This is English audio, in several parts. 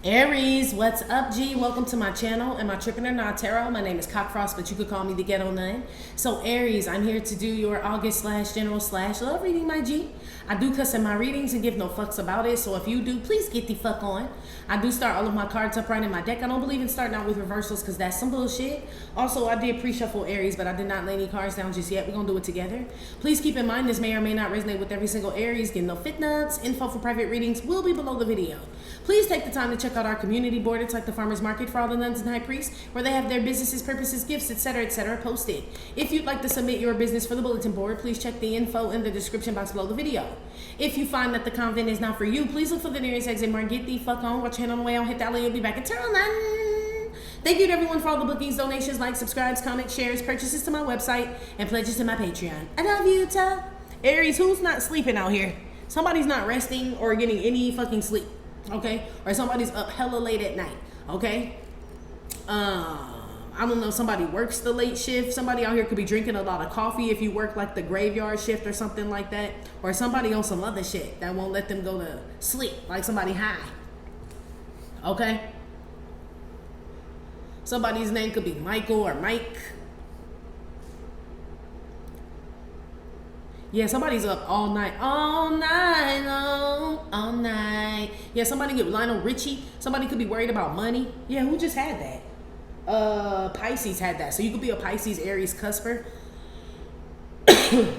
Aries, what's up, G? Welcome to my channel and my Trippin' or Not Tarot. My name is Cockfrost, but you could call me the Ghetto Nun. So Aries, I'm here to do your August / general / love reading, my G. I do cuss in my readings and give no fucks about it, so if you do, please get the fuck on. I do start all of my cards upright in my deck. I don't believe in starting out with reversals because that's some bullshit. Also, I did pre-shuffle Aries, but I did not lay any cards down just yet. We're gonna do it together. Please keep in mind this may or may not resonate with every single Aries. Get no fit nuts. Info for private readings will be below the video. Please take the time to check out our community board. It's like the farmer's market for all the nuns and high priests, where they have their businesses, purposes, gifts, etc., posted. If you'd like to submit your business for the bulletin board, please check the info in the description box below the video. If you find that the convent is not for you, please look for the nearest exit mark. Get the fuck on. Watch hand on the way. I'll hit that link. You'll be back in turn. Thank you to everyone for all the bookings, donations, likes, subscribes, comments, shares, purchases to my website, and pledges to my Patreon. I love you, ta. Aries, who's not sleeping out here? Somebody's not resting or getting any fucking sleep. Okay, or somebody's up hella late at night. Okay, I don't know, somebody works the late shift. Somebody out here could be drinking a lot of coffee if you work like the graveyard shift or something like that, or somebody on some other shit that won't let them go to sleep, like somebody high. Okay, somebody's name could be Michael or Mike. Yeah, somebody's up all night long, all night. Yeah, somebody get Lionel Richie. Somebody could be worried about money. Yeah, who just had that? Pisces had that. So you could be a Pisces, Aries, cusper.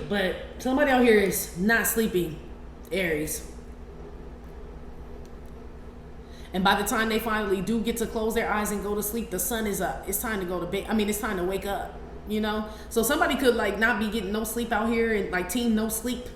But somebody out here is not sleeping, Aries. And by the time they finally do get to close their eyes and go to sleep, the sun is up. It's time to go to bed. I mean, it's time to wake up. You know, so somebody could like not be getting no sleep out here and like team no sleep,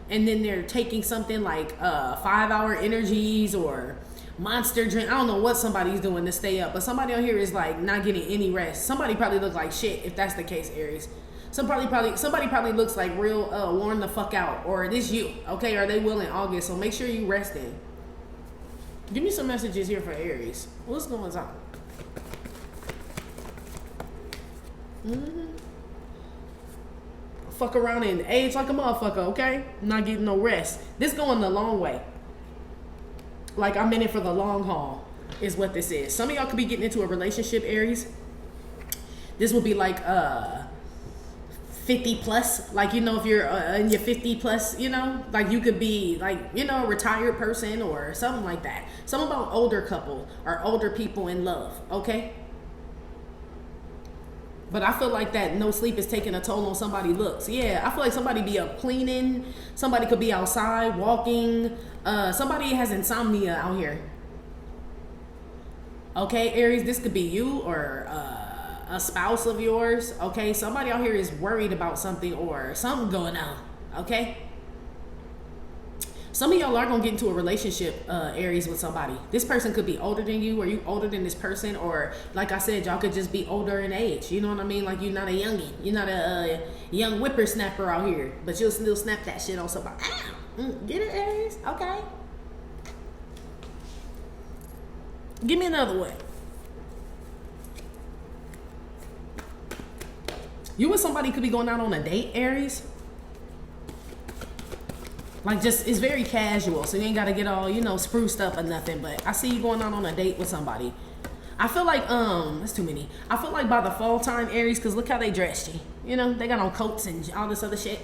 and then they're taking something like 5-hour energies or monster drink. I don't know what somebody's doing to stay up, but somebody out here is like not getting any rest. Somebody probably look like shit if that's the case, Aries. Somebody probably looks like real worn the fuck out, or it is you, okay? Or they will in August, so make sure you resting. Give me some messages here for Aries. What's going on? Fuck around and age like a motherfucker, okay? Not getting no rest. This going the long way. Like I'm in it for the long haul is what this is. Some of y'all could be getting into a relationship, Aries. This will be like 50 plus. Like, you know, if you're in your 50 plus, you know, like you could be like, you know, a retired person or something like that. Something about older couple or older people in love, okay? But I feel like that no sleep is taking a toll on somebody's looks. Yeah, I feel like somebody be up cleaning. Somebody could be outside walking. Somebody has insomnia out here. Okay, Aries, this could be you or a spouse of yours. Okay, somebody out here is worried about something or something going on. Okay. Some of y'all are going to get into a relationship, Aries, with somebody. This person could be older than you, or you older than this person, or like I said, y'all could just be older in age. You know what I mean? Like you're not a youngin'. You're not a young whippersnapper out here, but you'll still snap that shit on somebody. Ow! Get it, Aries? Okay. Give me another one. You and somebody could be going out on a date, Aries. Like just, it's very casual, so you ain't gotta get all, you know, spruced up or nothing, but I see you going out on a date with somebody. I feel like, that's too many. I feel like by the fall time, Aries, because look how they dressed you. You know, they got on coats and all this other shit,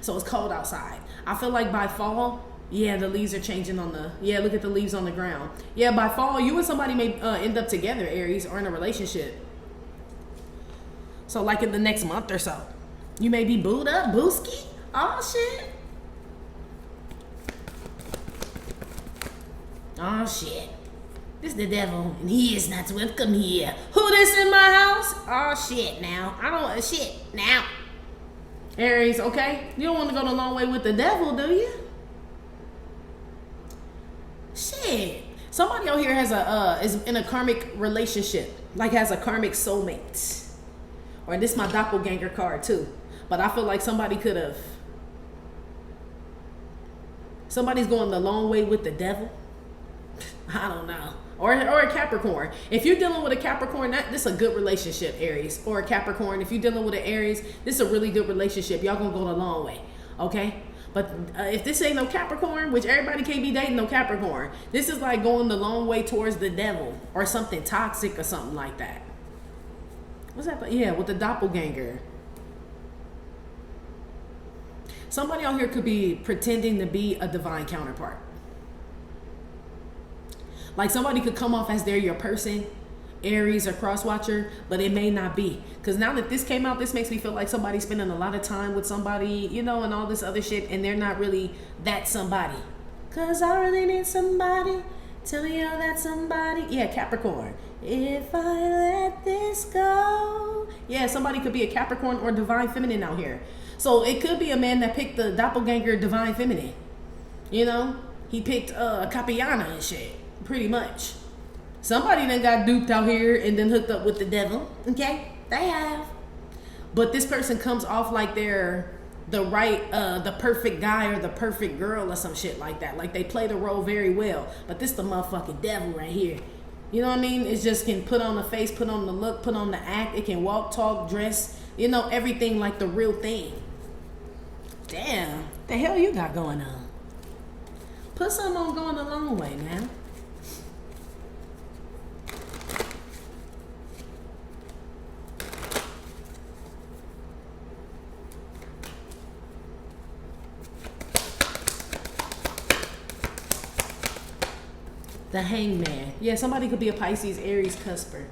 so it's cold outside. I feel like by fall, yeah, the leaves are changing on the, yeah, look at the leaves on the ground. Yeah, by fall, you and somebody may end up together, Aries, or in a relationship. So like in the next month or so, you may be booed up, booski. Oh, shit. Oh shit, this is the devil and he is not welcome here. Who this in my house? Oh shit now, I don't, shit now. Aries, okay? You don't want to go the long way with the devil, do you? Shit. Somebody out here has is in a karmic relationship, like has a karmic soulmate. Or this is my doppelganger card too. But I feel like somebody could have, somebody's going the long way with the devil. I don't know. Or a Capricorn. If you're dealing with a Capricorn, this is a good relationship, Aries. Or a Capricorn. If you're dealing with an Aries, this is a really good relationship. Y'all gonna go the long way. Okay? But if this ain't no Capricorn, which everybody can't be dating no Capricorn, this is like going the long way towards the devil or something toxic or something like that. What's that? Yeah, with the doppelganger. Somebody out here could be pretending to be a divine counterpart. Like somebody could come off as they're your person, Aries or cross watcher, but it may not be. Because now that this came out, this makes me feel like somebody's spending a lot of time with somebody, you know, and all this other shit, and they're not really that somebody. Because I really need somebody. Tell me how that somebody. Yeah, Capricorn. If I let this go. Yeah, somebody could be a Capricorn or divine feminine out here. So it could be a man that picked the doppelganger divine feminine. You know? He picked Capiana and shit. Pretty much. Somebody done got duped out here and then hooked up with the devil. Okay? They have. But this person comes off like they're the perfect guy or the perfect girl or some shit like that. Like they play the role very well. But this the motherfucking devil right here. You know what I mean? It just can put on the face, put on the look, put on the act. It can walk, talk, dress. You know, everything like the real thing. Damn. The hell you got going on? Put something on going a long way, man. The Hangman. Yeah, somebody could be a Pisces, Aries, cusper.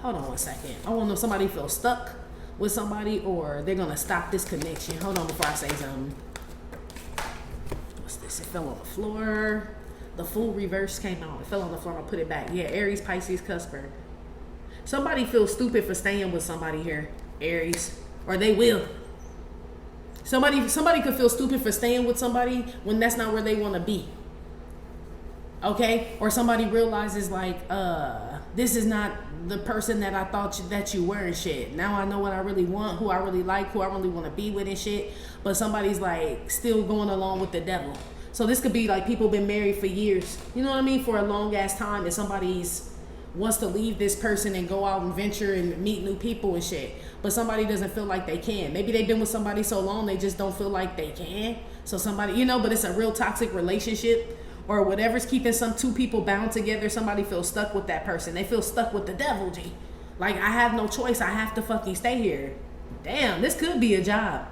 Hold on one second. I want to know if somebody feels stuck with somebody or they're going to stop this connection. Hold on before I say something. What's this? It fell on the floor. The Fool reverse came out. It fell on the floor. I'll put it back. Yeah, Aries, Pisces, cusper. Somebody feels stupid for staying with somebody here, Aries. Or they will. Somebody could feel stupid for staying with somebody when that's not where they want to be. Okay? Or somebody realizes like, this is not the person that I thought that you were and shit. Now I know what I really want, who I really like, who I really want to be with and shit. But somebody's like still going along with the devil. So this could be like people been married for years. You know what I mean? For a long ass time, and somebody's wants to leave this person and go out and venture and meet new people and shit. But somebody doesn't feel like they can. Maybe they've been with somebody so long they just don't feel like they can. So somebody, you know, but it's a real toxic relationship or whatever's keeping some two people bound together. Somebody feels stuck with that person. They feel stuck with the devil, G. Like, I have no choice. I have to fucking stay here. Damn, this could be a job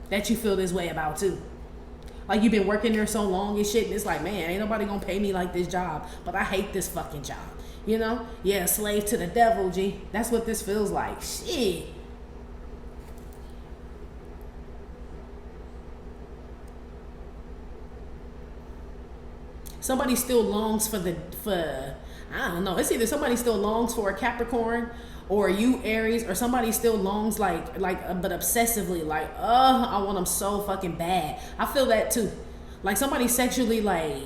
that you feel this way about too. Like you've been working there so long and shit, and it's like, man, ain't nobody gonna pay me like this job, but I hate this fucking job. You know? Yeah, slave to the devil, G. That's what this feels like. Shit. Somebody still longs for I don't know. It's either somebody still longs for a Capricorn or you Aries, or somebody still longs but obsessively like, I want them so fucking bad. I feel that too. Like somebody sexually like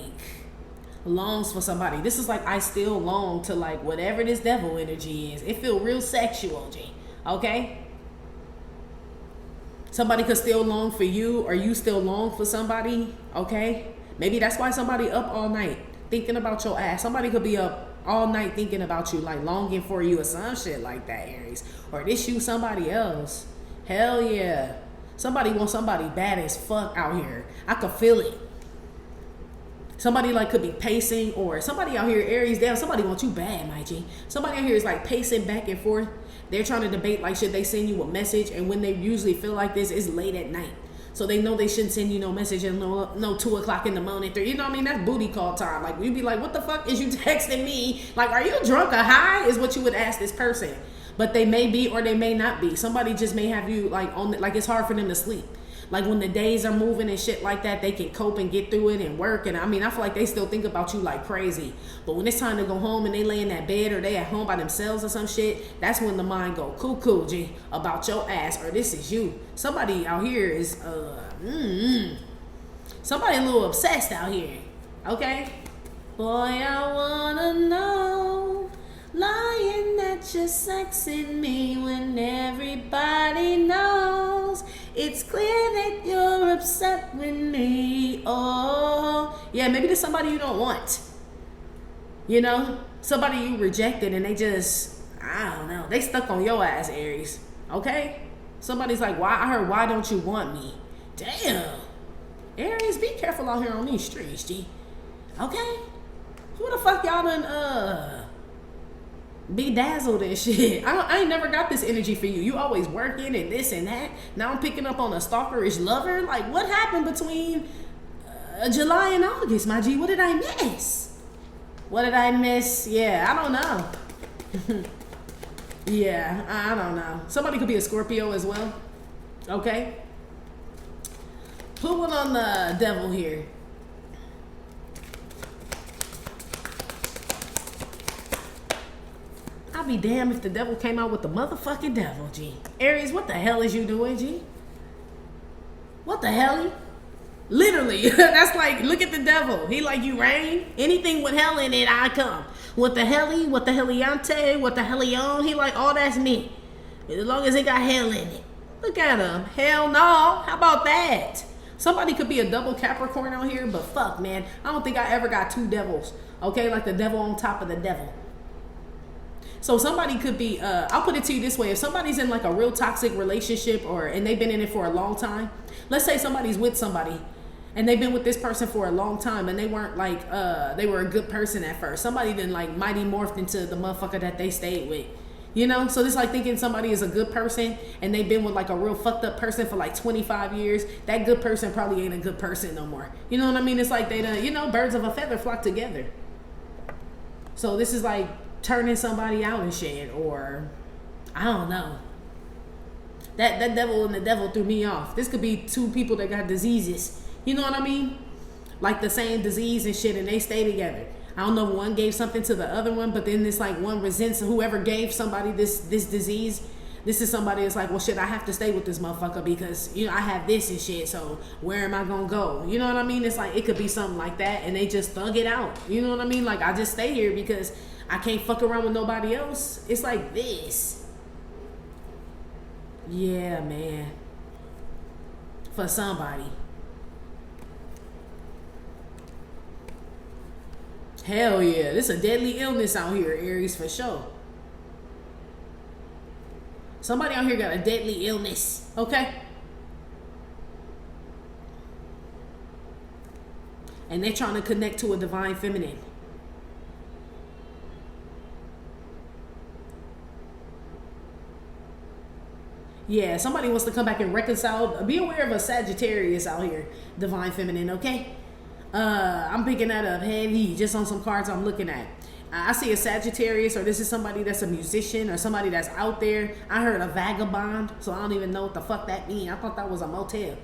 longs for somebody. This is like I still long to like whatever this devil energy is. It feel real sexual, G. Okay? Somebody could still long for you, or you still long for somebody. Okay? Maybe that's why somebody up all night thinking about your ass. Somebody could be up all night thinking about you, like longing for you or some shit like that, Aries. Or this you somebody else. Hell yeah. Somebody wants somebody bad as fuck out here. I could feel it. Somebody like could be pacing, or somebody out here, Aries, damn, somebody wants you bad, my G. Somebody out here is like pacing back and forth. They're trying to debate like should they send you a message, and when they usually feel like this, it's late at night. So they know they shouldn't send you no message at no 2 o'clock in the morning. You know what I mean? That's booty call time. Like you'd be like, what the fuck is you texting me? Like, are you drunk or high? Is what you would ask this person. But they may be or they may not be. Somebody just may have you like like it's hard for them to sleep. Like when the days are moving and shit like that, they can cope and get through it and work. And I mean, I feel like they still think about you like crazy. But when it's time to go home and they lay in that bed or they at home by themselves or some shit, that's when the mind go cuckoo, G, about your ass, or this is you. Somebody out here is, somebody a little obsessed out here, okay? Boy, I wanna know, lying that you're sexing me when everybody knows. It's clear that you're upset with me. Oh, yeah, maybe there's somebody you don't want. You know, somebody you rejected and they just, I don't know, they stuck on your ass, Aries. Okay? Somebody's like, why? I heard, why don't you want me? Damn. Aries, be careful out here on these streets, G. Okay? Who the fuck y'all done, bedazzled and shit? I ain't never got this energy for you. You always working and this and that. Now I'm picking up on a stalkerish lover. Like, what happened between July and August, my G? What did I miss? What did I miss? Yeah, I don't know. Yeah, I don't know. Somebody could be a Scorpio as well. Okay? Put one on the devil here. I'll be damned if the devil came out with the motherfucking devil, G. Aries, what the hell is you doing, G? What the hell? Literally, that's like, look at the devil. He like, you rain? Anything with hell in it, I come. What the hell? What the Ante? What the hell on? He like, oh, that's me. As long as it got hell in it. Look at him. Hell no. How about that? Somebody could be a double Capricorn out here, but fuck, man. I don't think I ever got two devils. Okay, like the devil on top of the devil. So somebody could be, I'll put it to you this way. If somebody's in like a real toxic relationship and they've been in it for a long time, let's say somebody's with somebody and they've been with this person for a long time and they weren't like, they were a good person at first. Somebody then like mighty morphed into the motherfucker that they stayed with. You know, so it's like thinking somebody is a good person and they've been with like a real fucked up person for like 25 years. That good person probably ain't a good person no more. You know what I mean? It's like they done, you know, birds of a feather flock together. So this is like turning somebody out and shit, or I don't know. That devil and the devil threw me off. This could be two people that got diseases. You know what I mean? Like the same disease and shit, and they stay together. I don't know if one gave something to the other one, but then it's like one resents whoever gave somebody this disease. This is somebody that's like, well, shit, I have to stay with this motherfucker because, you know, I have this and shit, so where am I gonna go? You know what I mean? It's like, it could be something like that, and they just thug it out. You know what I mean? Like, I just stay here because I can't fuck around with nobody else. It's like this. Yeah, man. For somebody. Hell yeah. This is a deadly illness out here, Aries, for sure. Somebody out here got a deadly illness. Okay? And they're trying to connect to a divine feminine. Yeah, somebody wants to come back and reconcile. Be aware of a Sagittarius out here, divine feminine, okay? I'm picking that up heavy just on some cards I'm looking at. I see a Sagittarius, or this is somebody that's a musician or somebody that's out there. I heard a vagabond, so I don't even know what the fuck that means. I thought that was a motel,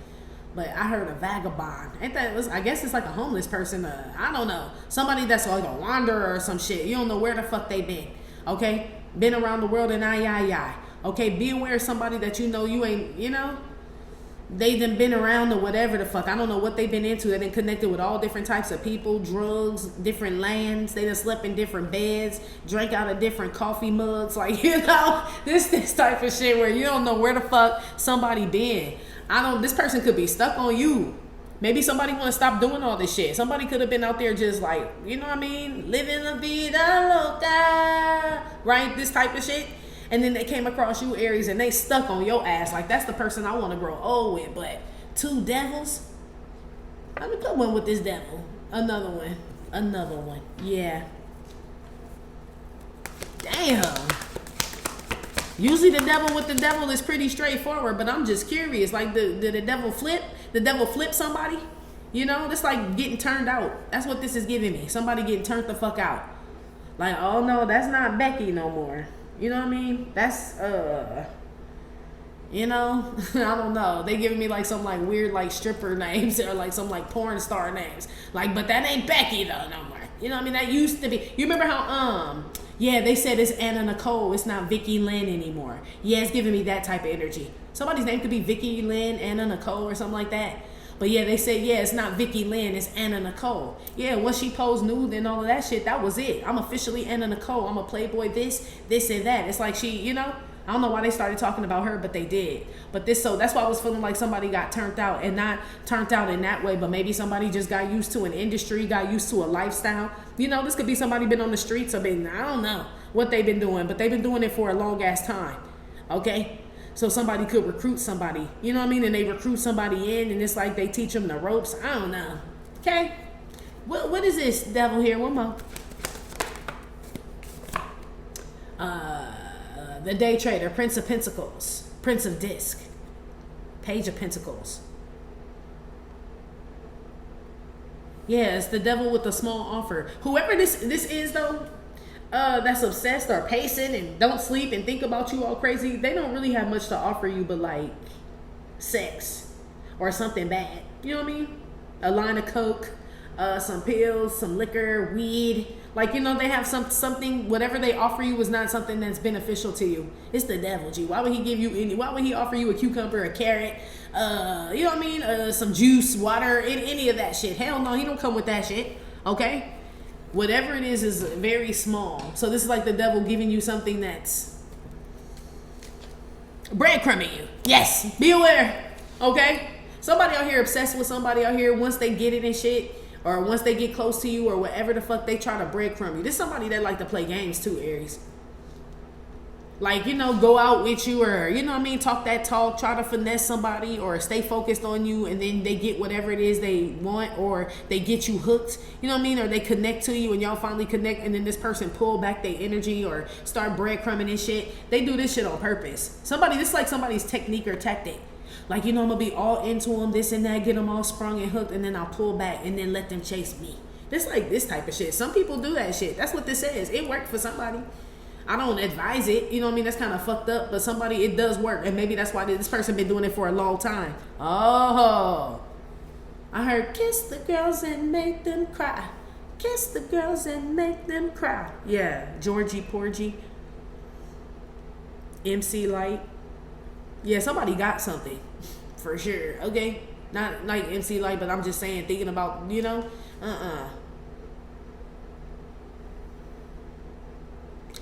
but I heard a vagabond. Ain't that? I guess it's like a homeless person. I don't know. Somebody that's like a wanderer or some shit. You don't know where the fuck they been. Okay, been around the world and I. Okay, be aware of somebody that you know you ain't, you know, they done been around or whatever the fuck. I don't know what they've been into. They've been connected with all different types of people, drugs, different lands. They done slept in different beds, drank out of different coffee mugs. Like, you know, this type of shit where you don't know where the fuck somebody been. This person could be stuck on you. Maybe somebody want to stop doing all this shit. Somebody could have been out there just like, you know what I mean? Living la vida loca. Right? This type of shit. And then they came across you, Aries, and they stuck on your ass. Like, that's the person I want to grow old with. But two devils? Let me put one with this devil. Another one. Yeah. Damn. Usually the devil with the devil is pretty straightforward, but I'm just curious. Like, did the devil flip? The devil flip somebody? You know, it's like getting turned out. That's what this is giving me. Somebody getting turned the fuck out. Like, oh no, that's not Becky no more. You know what I mean? That's, you know, I don't know. They giving me like some like weird like stripper names or like some like porn star names. Like, but that ain't Becky though no more. You know what I mean? That used to be. You remember how, yeah, they said it's Anna Nicole. It's not Vicky Lynn anymore. Yeah, it's giving me that type of energy. Somebody's name could be Vicky Lynn, Anna Nicole or something like that. But yeah, they said, yeah, it's not Vicky Lynn, it's Anna Nicole. Yeah, once she posed nude and all of that shit, that was it. I'm officially Anna Nicole. I'm a Playboy this and that. It's like she, you know, I don't know why they started talking about her, but they did. But so that's why I was feeling like somebody got turned out, and not turned out in that way, but maybe somebody just got used to an industry, got used to a lifestyle. You know, this could be somebody been on the streets or been, I don't know what they've been doing, but they've been doing it for a long ass time. Okay? so somebody could recruit somebody. You know what I mean? And they recruit somebody in, and it's like they teach them the ropes. I don't know. Okay? What is this devil here? One more. The day trader, Prince of Pentacles, Prince of Disc, Page of Pentacles. Yeah, it's the devil with the small offer. Whoever this is though, that's obsessed or pacing and don't sleep and think about you all crazy, they don't really have much to offer you but like sex or something bad. You know what I mean? A line of coke, some pills, some liquor, weed. Like, you know, they have something, whatever they offer you is not something that's beneficial to you. It's the devil, G. Why would he give you why would he offer you a cucumber, a carrot, you know what I mean? Some juice, water, any of that shit. Hell no, he don't come with that shit. Okay? Whatever it is very small. So this is like the devil giving you something that's breadcrumbing you. Yes, be aware. Okay? Somebody out here obsessed with somebody out here, once they get it and shit, or once they get close to you or whatever the fuck, they try to breadcrumb you. This is somebody that like to play games too, Aries. Like, you know, go out with you or, you know what I mean, talk that talk, try to finesse somebody or stay focused on you, and then they get whatever it is they want, or they get you hooked, you know what I mean, or they connect to you and y'all finally connect, and then this person pull back their energy or start breadcrumbing and shit. They do this shit on purpose. This is like somebody's technique or tactic. Like, you know, I'm gonna be all into them, this and that, get them all sprung and hooked, and then I'll pull back and then let them chase me. This like this type of shit. Some people do that shit. That's what this is. It worked for somebody. I don't advise it. You know what I mean? That's kind of fucked up, but somebody, it does work. And maybe that's why this person been doing it for a long time. Oh, I heard kiss the girls and make them cry. Kiss the girls and make them cry. Yeah, Georgie Porgy. MC Light. Yeah, somebody got something. For sure. Okay? Not like MC Light, but I'm just saying, thinking about, you know?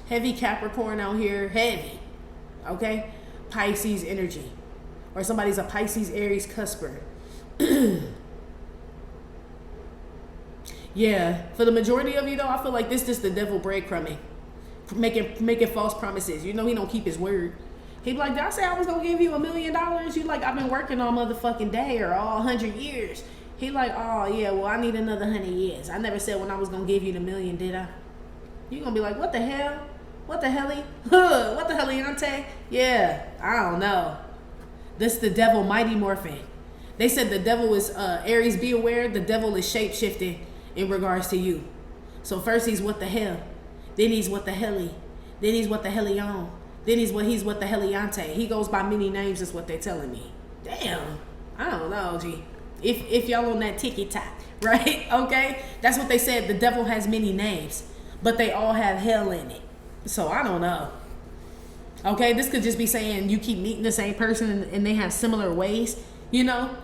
Heavy Capricorn out here. Heavy. Okay? Pisces energy. Or somebody's a Pisces, Aries, cusper. Yeah. For the majority of you, though, I feel like this is the devil breadcrumbing. Making false promises. You know he don't keep his word. He be like, did I say I was going to give you $1 million? You like, I've been working all motherfucking day or all 100 years. He like, oh, yeah, well, I need another 100 years. I never said when I was going to give you the $1 million, did I? You going to be like, what the hell? What the helly? What the helly, Ante? Yeah, I don't know. This the devil mighty morphing. They said the devil is, Aries, be aware, the devil is shape-shifting in regards to you. So first he's what the hell. Then he's what the helly. Then he's what the hellion. Then he's what the Heliante. He goes by many names, is what they're telling me. Damn. I don't know, G. If y'all on that ticky-tock, right? Okay? That's what they said. The devil has many names, but they all have hell in it. So I don't know. Okay? This could just be saying you keep meeting the same person and they have similar ways, you know?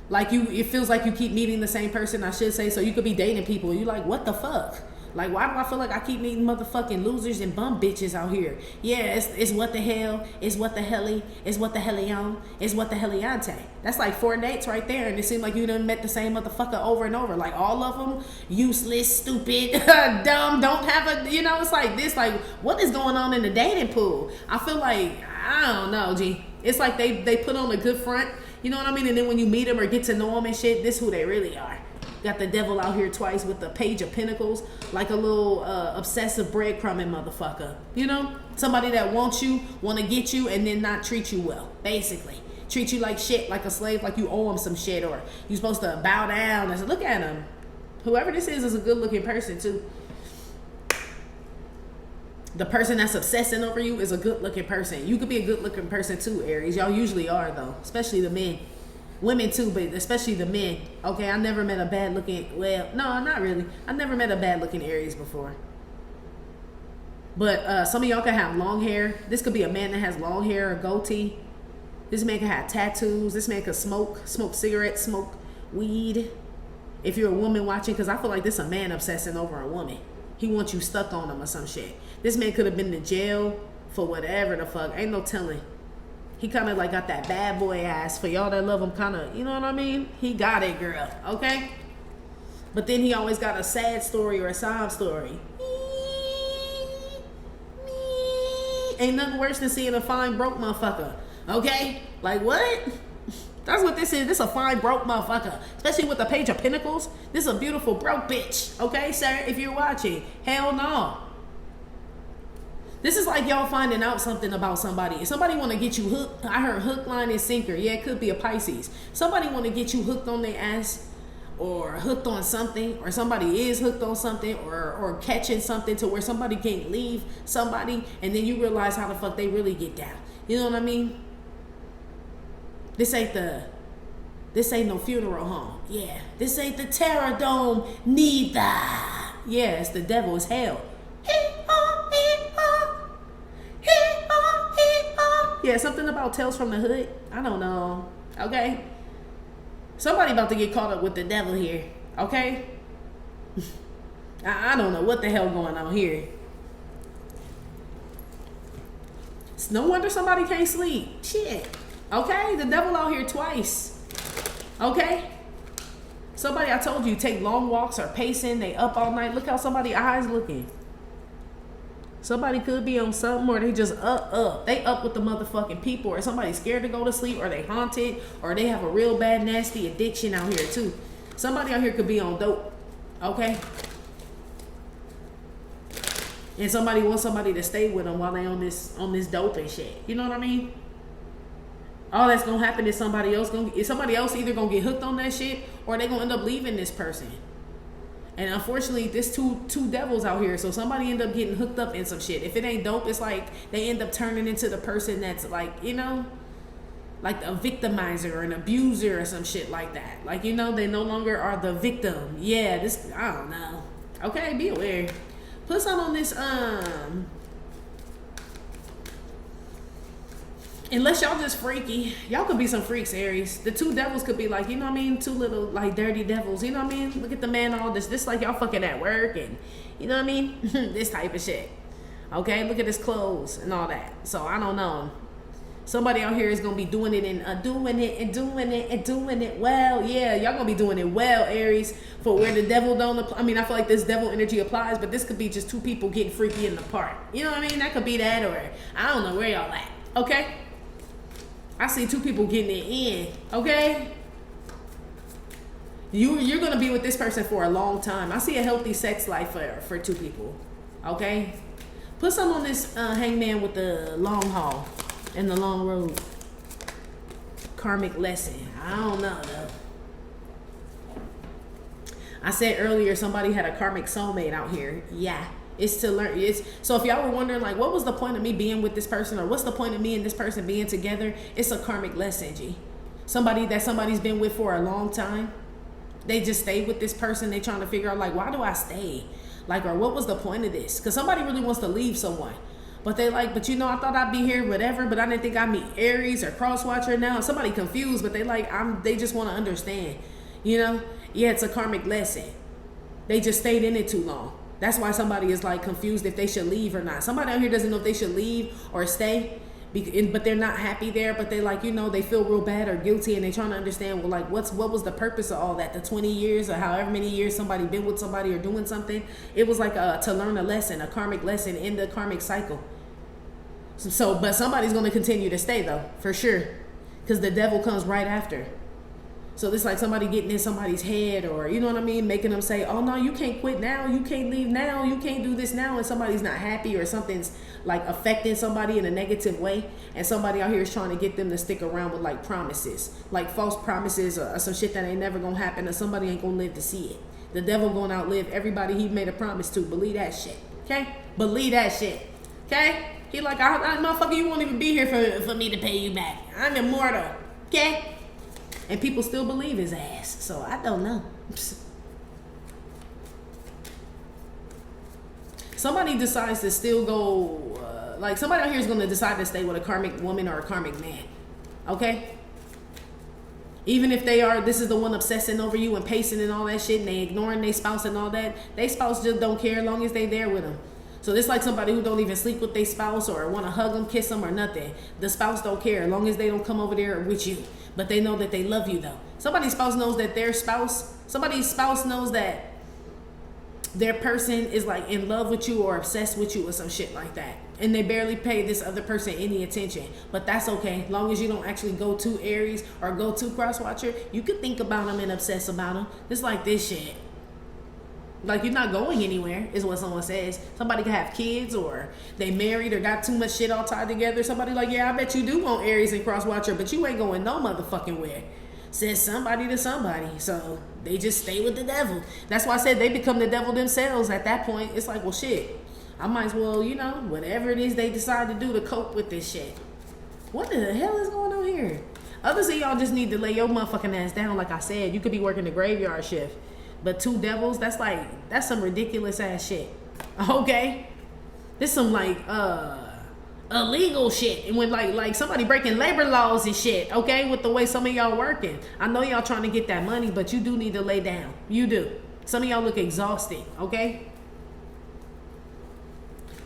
Like it feels like you keep meeting the same person, I should say. So you could be dating people. You're like, what the fuck? Like, why do I feel like I keep meeting motherfucking losers and bum bitches out here? Yeah, it's what the hell, it's what the helly, it's what the hellion, it's what the helliante. That's like 4 dates right there, and it seemed like you done met the same motherfucker over and over. Like, all of them useless, stupid, dumb, don't have a, you know, it's like this, like, what is going on in the dating pool? I feel like, I don't know, G. It's like they put on a good front, you know what I mean? And then when you meet them or get to know them and shit, this who they really are. Got the devil out here twice with the Page of Pentacles, like a little obsessive breadcrumbing motherfucker. You know? Somebody that wants you, want to get you, and then not treat you well, basically. Treat you like shit, like a slave, like you owe them some shit, or you're supposed to bow down and say, look at him. Whoever this is a good-looking person, too. The person that's obsessing over you is a good-looking person. You could be a good-looking person, too, Aries. Y'all usually are, though, especially the men. Women too, but especially the men. Okay, I never met a bad looking, well, no, not really. I never met a bad looking Aries before. But some of y'all can have long hair. This could be a man that has long hair or goatee. This man can have tattoos. This man could smoke cigarettes, smoke weed. If you're a woman watching, because I feel like this is a man obsessing over a woman. He wants you stuck on him or some shit. This man could have been to jail for whatever the fuck. Ain't no telling. He kind of like got that bad boy ass. For y'all that love him, kind of, you know what I mean? He got it, girl. Okay? But then he always got a sad story or a sob story. Ain't nothing worse than seeing a fine broke motherfucker. Okay? Like, what? That's what this is. This is a fine broke motherfucker. Especially with the Page of Pentacles. This is a beautiful broke bitch. Okay, sir? If you're watching. Hell no. This is like y'all finding out something about somebody. If somebody want to get you hooked. I heard hook, line, and sinker. Yeah, it could be a Pisces. Somebody want to get you hooked on their ass. Or hooked on something. Or somebody is hooked on something. Or catching something to where somebody can't leave somebody. And then you realize how the fuck they really get down. You know what I mean? This ain't no funeral home. Yeah. This ain't the Terror Dome neither. Yeah, it's the devil. It's hell. Yeah, something about Tales from the Hood. I don't know. Okay. Somebody about to get caught up with the devil here. Okay. I don't know what the hell going on here. It's no wonder somebody can't sleep. Shit. Okay, the devil out here twice. Okay? Somebody, I told you, take long walks or pacing. They up all night. Look how somebody's eyes looking. Somebody could be on something or they just up. They up with the motherfucking people. Or somebody's scared to go to sleep or they haunted. Or they have a real bad, nasty addiction out here too. Somebody out here could be on dope. Okay? And somebody wants somebody to stay with them while they on this dope and shit. You know what I mean? All that's gonna happen is somebody else either gonna get hooked on that shit or they gonna end up leaving this person. And unfortunately, there's two devils out here, so somebody end up getting hooked up in some shit. If it ain't dope, it's like they end up turning into the person that's like, you know, like a victimizer or an abuser or some shit like that. Like, you know, they no longer are the victim. Yeah, this, I don't know. Okay, be aware. Put some on this, unless y'all just freaky. Y'all could be some freaks, Aries. The two devils could be like, you know what I mean? Two little, like, dirty devils. You know what I mean? Look at the man, all this. This like y'all fucking at work and, you know what I mean? This type of shit. Okay? Look at his clothes and all that. So, I don't know. Somebody out here is going to be doing it and doing it well. Yeah, y'all going to be doing it well, Aries. For where the devil don't apply. I mean, I feel like this devil energy applies, but this could be just two people getting freaky in the park. You know what I mean? That could be that, or I don't know where y'all at. Okay? I see two people getting it in, okay? You're gonna be with this person for a long time. I see a healthy sex life for two people, okay? Put some on this hangman with the long haul and the long road. Karmic lesson. I don't know though. I said earlier somebody had a karmic soulmate out here. Yeah. It's to learn. So if y'all were wondering, like, what was the point of me being with this person, or what's the point of me and this person being together? It's a karmic lesson, G. Somebody's been with for a long time. They just stayed with this person. They trying to figure out, like, why do I stay? Like, or what was the point of this? Because somebody really wants to leave someone. But they like, but you know, I thought I'd be here, whatever, but I didn't think I'd meet Aries or Crosswatcher now. Somebody confused, but they like, they just want to understand, you know? Yeah, it's a karmic lesson. They just stayed in it too long. That's why somebody is like confused if they should leave or not. Somebody out here doesn't know if they should leave or stay, but they're not happy there. But they like, you know, they feel real bad or guilty, and they trying to understand, well, like what was the purpose of all that? The 20 years or however many years somebody been with somebody or doing something. It was like to learn a lesson, a karmic lesson in the karmic cycle. So but somebody's going to continue to stay though, for sure, because the devil comes right after. So it's like somebody getting in somebody's head, or, you know what I mean, making them say, oh, no, you can't quit now. You can't leave now. You can't do this now. And somebody's not happy, or something's like affecting somebody in a negative way. And somebody out here is trying to get them to stick around with like promises, like false promises, or some shit that ain't never going to happen, or somebody ain't going to live to see it. The devil going to outlive everybody he made a promise to. Believe that shit. Okay? Believe that shit. Okay? He like, motherfucker, you won't even be here for me to pay you back. I'm immortal. Okay? And people still believe his ass. So I don't know. Somebody decides to still go, like somebody out here is going to decide to stay with a karmic woman or a karmic man. Okay? Even if this is the one obsessing over you and pacing and all that shit, and they ignoring their spouse and all that, they spouse just don't care as long as they there with them. So it's like somebody who don't even sleep with their spouse or want to hug them, kiss them, or nothing. The spouse don't care as long as they don't come over there with you. But they know that they love you though. Somebody's spouse knows that somebody's spouse knows that their person is like in love with you or obsessed with you or some shit like that, and they barely pay this other person any attention. But that's okay, long as you don't actually go to Aries or go to Crosswatcher. You could think about them and obsess about them. It's like this shit. Like, you're not going anywhere, is what someone says. Somebody could have kids, or they married, or got too much shit all tied together. Somebody like, yeah, I bet you do want Aries and Crosswatcher, but you ain't going no motherfucking where. Says somebody to somebody. So they just stay with the devil. That's why I said they become the devil themselves at that point. It's like, well, shit, I might as well, you know, whatever it is they decide to do to cope with this shit. What the hell is going on here? Others of y'all just need to lay your motherfucking ass down. Like I said, you could be working the graveyard shift. But two devils, that's some ridiculous ass shit. Okay? This some like illegal shit. And when like somebody breaking labor laws and shit, okay, with the way some of y'all working. I know y'all trying to get that money, but you do need to lay down. You do. Some of y'all look exhausted, okay?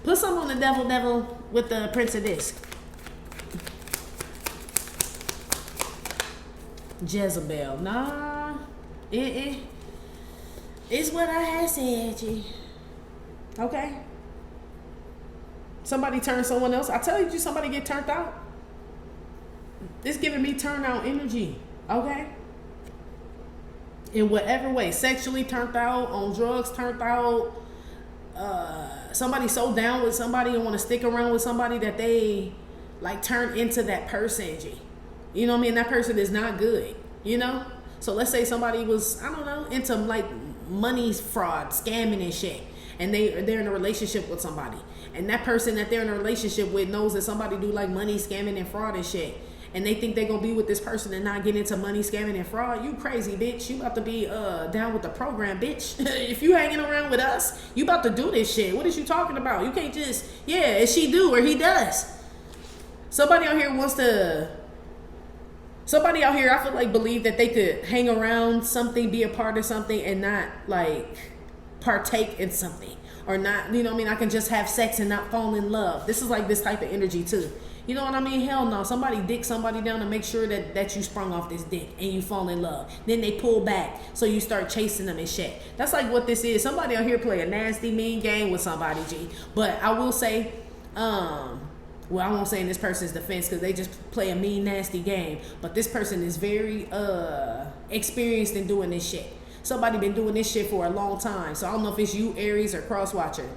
Put some on the devil with the Prince of Disc. Jezebel. Nah. It's what I had said, G. Okay? Somebody turn someone else. I tell you, somebody get turned out. It's giving me turn out energy. Okay? In whatever way. Sexually turned out, on drugs turned out. Somebody so down with somebody and want to stick around with somebody that they like turn into that person, G. You know what I mean? That person is not good. You know? So let's say somebody was, I don't know, into like money fraud, scamming and shit, and they're in a relationship with somebody, and that person that they're in a relationship with knows that somebody do like money scamming and fraud and shit, and they think they're gonna be with this person and not get into money scamming and fraud. You crazy, bitch. You about to be down with the program, bitch. If you hanging around with us, you about to do this shit. What is you talking about? You can't just, yeah, and she do or he does. Somebody out here, I feel like, believe that they could hang around something, be a part of something, and not like partake in something, or not, you know what I mean? I can just have sex and not fall in love. This is like this type of energy too. You know what I mean? Hell no. Somebody dick somebody down to make sure that you sprung off this dick and you fall in love. Then they pull back, so you start chasing them and shit. That's like what this is. Somebody out here play a nasty, mean game with somebody, G. But I will say, well, I won't say in this person's defense because they just play a mean, nasty game. But this person is very experienced in doing this shit. Somebody been doing this shit for a long time. So I don't know if it's you, Aries, or Crosswatcher.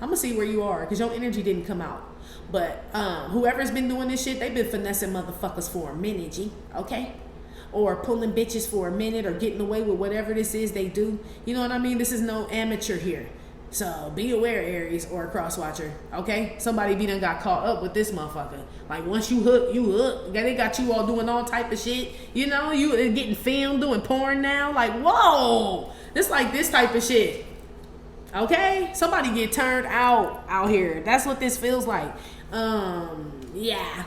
I'm going to see where you are because your energy didn't come out. But whoever's been doing this shit, they've been finessing motherfuckers for a minute, G. Okay? Or pulling bitches for a minute, or getting away with whatever this is they do. You know what I mean? This is no amateur here. So be aware, Aries or Crosswatcher, okay? Somebody be done got caught up with this motherfucker. Like, once you hook, you hook. They got you all doing all type of shit. You know, you getting filmed doing porn now. Like, whoa! This like this type of shit. Okay? Somebody get turned out here. That's what this feels like. Yeah.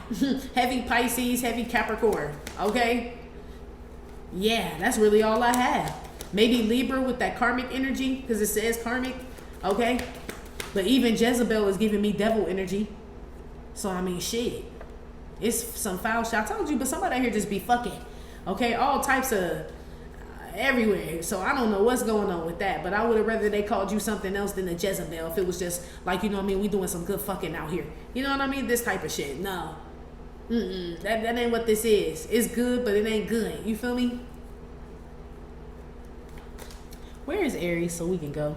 Heavy Pisces, heavy Capricorn. Okay? Yeah, that's really all I have. Maybe Libra with that karmic energy, because it says karmic. Okay? But even Jezebel is giving me devil energy. So, I mean, shit. It's some foul shit. I told you, but somebody out here just be fucking. Okay? All types of everywhere. So, I don't know what's going on with that. But I would have rather they called you something else than a Jezebel. If it was just like, you know what I mean? We doing some good fucking out here. You know what I mean? This type of shit. No. That ain't what this is. It's good, but it ain't good. You feel me? Where is Aries so we can go?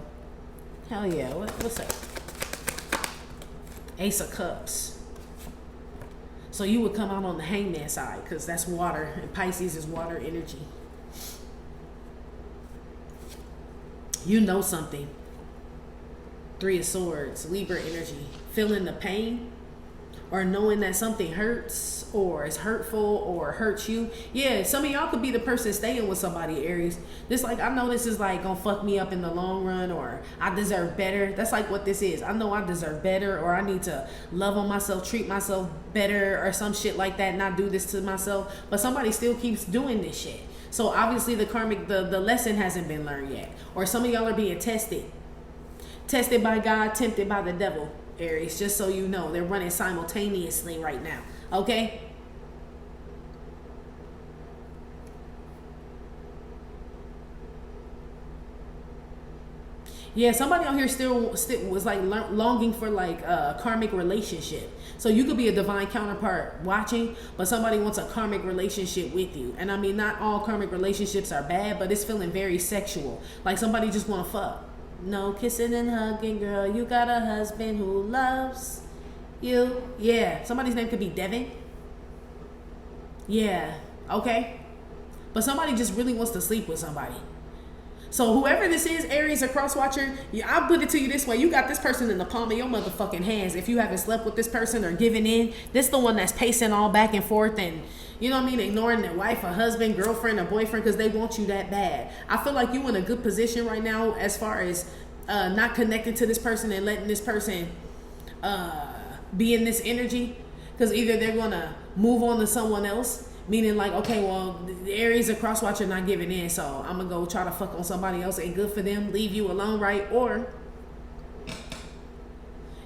Hell yeah. What's up? Ace of Cups. So you would come out on the hangman side because that's water, and Pisces is water energy. You know something. Three of Swords, Libra energy. Feeling the pain, or knowing that something hurts or is hurtful or hurts you. Yeah, some of y'all could be the person staying with somebody, Aries. This like, I know this is like gonna fuck me up in the long run, or I deserve better. That's like what this is. I know I deserve better, or I need to love on myself, treat myself better, or some shit like that, not do this to myself. But somebody still keeps doing this shit. So obviously the karmic, the lesson hasn't been learned yet. Or some of y'all are being tested. Tested by God, tempted by the devil. Aries, just so you know, they're running simultaneously right now. Okay? Yeah, somebody out here still was like longing for like a karmic relationship. So you could be a divine counterpart watching, but somebody wants a karmic relationship with you. And I mean, not all karmic relationships are bad, but it's feeling very sexual. Like somebody just want to fuck. No kissing and hugging, girl. You got a husband who loves you. Yeah, somebody's name could be Devin. Yeah, okay. But somebody just really wants to sleep with somebody. So whoever this is, Aries or cross watcher, I'll put it to you this way. You got this person in the palm of your motherfucking hands. If you haven't slept with this person or given in, this the one that's pacing all back and forth and, you know what I mean, ignoring their wife or husband, girlfriend or boyfriend because they want you that bad. I feel like you in a good position right now as far as not connecting to this person and letting this person be in this energy, because either they're going to move on to someone else, meaning like, okay, well, the Aries or cross watcher not giving in, so I'm gonna go try to fuck on somebody else. Ain't good for them, leave you alone, right? Or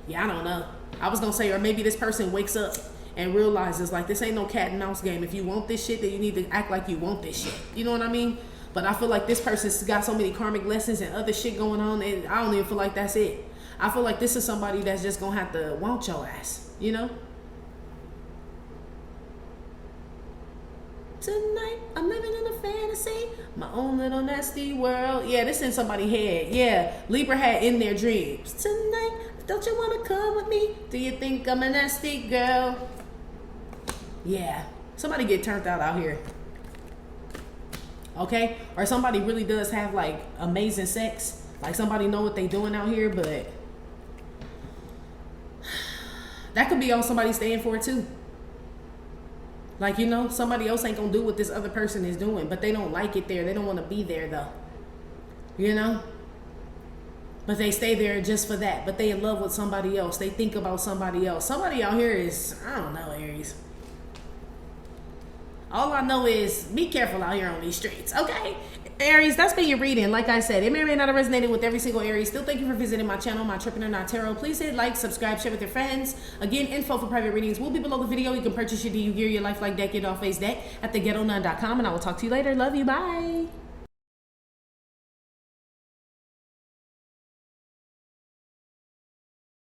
yeah, I don't know, I was gonna say, or maybe this person wakes up and realizes like this ain't no cat and mouse game. If you want this shit, then you need to act like you want this shit, you know what I mean? But I feel like this person's got so many karmic lessons and other shit going on, and I don't even feel like that's it. I feel like this is somebody that's just gonna have to want your ass, you know? Tonight, I'm living in a fantasy, my own little nasty world. Yeah, this in somebody's head. Yeah, Libra had in their dreams. Tonight, don't you want to come with me? Do you think I'm a nasty girl? Yeah, somebody get turned out here. Okay? Or somebody really does have like amazing sex. Like somebody know what they doing out here, but that could be all somebody's staying for too. Like, you know, somebody else ain't gonna do what this other person is doing, but they don't like it there. They don't want to be there though, you know? But they stay there just for that. But they in love with somebody else. They think about somebody else. Somebody out here is, I don't know, Aries. All I know is be careful out here on these streets, okay? Aries, that's been your reading. Like I said, it may or may not have resonated with every single Aries. Still, thank you for visiting my channel, My Trippin' or Not Tarot. Please hit like, subscribe, share with your friends. Again, info for private readings will be below the video. You can purchase your Do You Gear Your Life Like Deck, your doll face deck at theghetto9.com, and I will talk to you later. Love you. Bye.